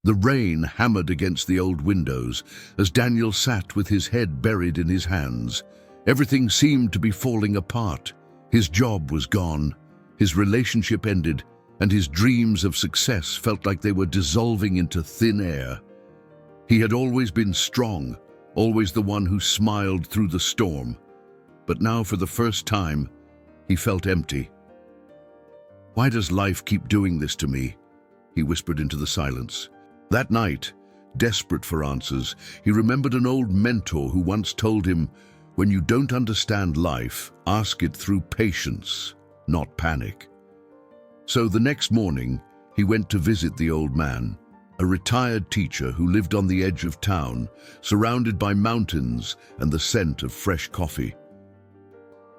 The rain hammered against the old windows as Daniel sat with his head buried in his hands. Everything seemed to be falling apart. His job was gone, his relationship ended, and his dreams of success felt like they were dissolving into thin air. He had always been strong, always the one who smiled through the storm. But now, for the first time, he felt empty. "Why does life keep doing this to me?" he whispered into the silence. That night, desperate for answers, he remembered an old mentor who once told him, "When you don't understand life, ask it through patience, not panic." So the next morning, he went to visit the old man, a retired teacher who lived on the edge of town, surrounded by mountains and the scent of fresh coffee.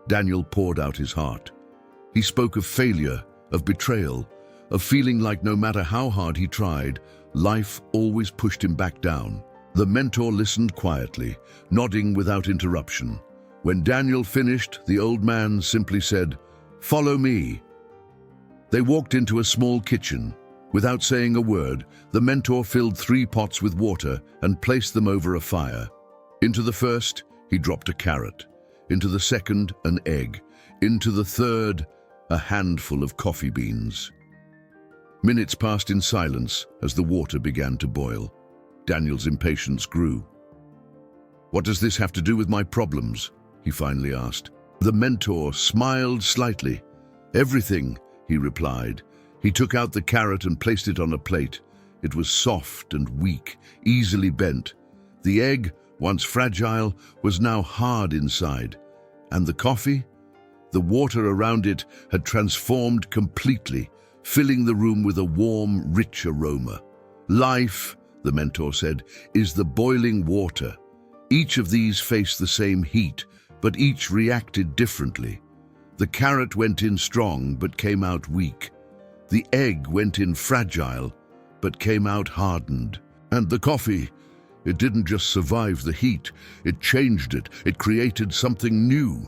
Daniel poured out his heart. He spoke of failure, of betrayal, of feeling like no matter how hard he tried, life always pushed him back down. The mentor listened quietly, nodding without interruption. When Daniel finished, the old man simply said, "Follow me." They walked into a small kitchen. Without saying a word, the mentor filled 3 pots with water and placed them over a fire. Into the first, he dropped a carrot. Into the second, an egg. Into the third, a handful of coffee beans. Minutes passed in silence as the water began to boil. Daniel's impatience grew. "What does this have to do with my problems?" he finally asked. The mentor smiled slightly. "Everything," he replied. He took out the carrot and placed it on a plate. It was soft and weak, easily bent. The egg, once fragile, was now hard inside. And the coffee? The water around it had transformed completely, filling the room with a warm, rich aroma. "Life," the mentor said, "is the boiling water. Each of these faced the same heat, but each reacted differently. The carrot went in strong, but came out weak. The egg went in fragile, but came out hardened. And the coffee, it didn't just survive the heat, it changed it, it created something new."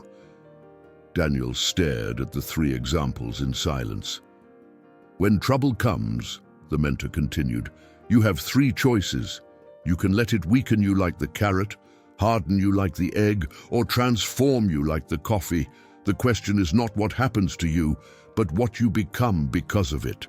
Daniel stared at the 3 examples in silence. "When trouble comes," the mentor continued, "you have 3 choices. You can let it weaken you like the carrot, harden you like the egg, or transform you like the coffee. The question is not what happens to you, but what you become because of it."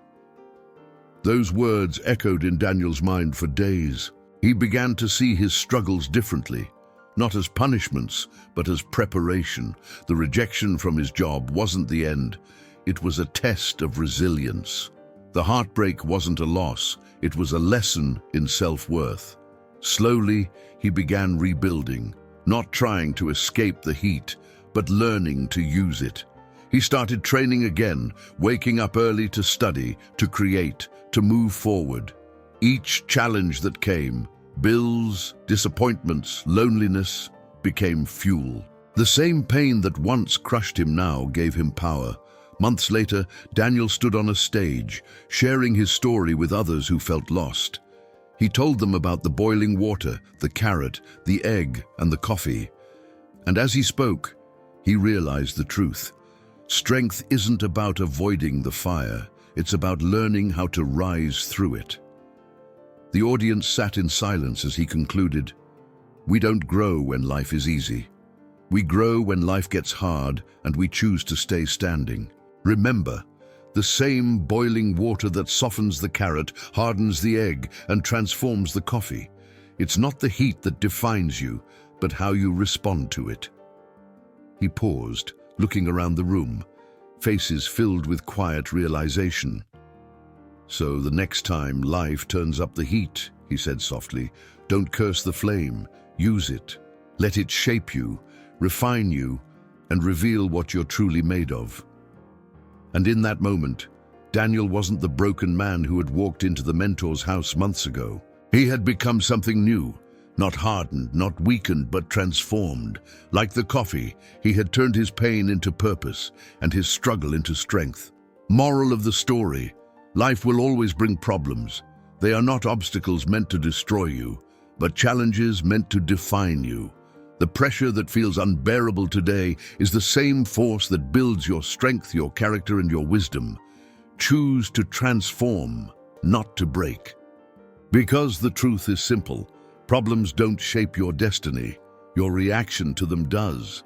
Those words echoed in Daniel's mind for days. He began to see his struggles differently, not as punishments, but as preparation. The rejection from his job wasn't the end. It was a test of resilience. The heartbreak wasn't a loss. It was a lesson in self-worth. Slowly, he began rebuilding, not trying to escape the heat, but learning to use it. He started training again, waking up early to study, to create, to move forward. Each challenge that came, bills, disappointments, loneliness, became fuel. The same pain that once crushed him now gave him power. Months later, Daniel stood on a stage, sharing his story with others who felt lost. He told them about the boiling water, the carrot, the egg, and the coffee. And as he spoke, he realized the truth. Strength isn't about avoiding the fire, it's about learning how to rise through it. The audience sat in silence as he concluded, "We don't grow when life is easy. We grow when life gets hard and we choose to stay standing. Remember, the same boiling water that softens the carrot, hardens the egg, and transforms the coffee. It's not the heat that defines you, but how you respond to it." He paused, looking around the room, faces filled with quiet realization. "So the next time life turns up the heat," he said softly, "don't curse the flame, use it. Let it shape you, refine you, and reveal what you're truly made of." And in that moment, Daniel wasn't the broken man who had walked into the mentor's house months ago. He had become something new, not hardened, not weakened, but transformed. Like the coffee, he had turned his pain into purpose and his struggle into strength. Moral of the story: life will always bring problems. They are not obstacles meant to destroy you, but challenges meant to define you. The pressure that feels unbearable today is the same force that builds your strength, your character, and your wisdom. Choose to transform, not to break. Because the truth is simple, problems don't shape your destiny, your reaction to them does.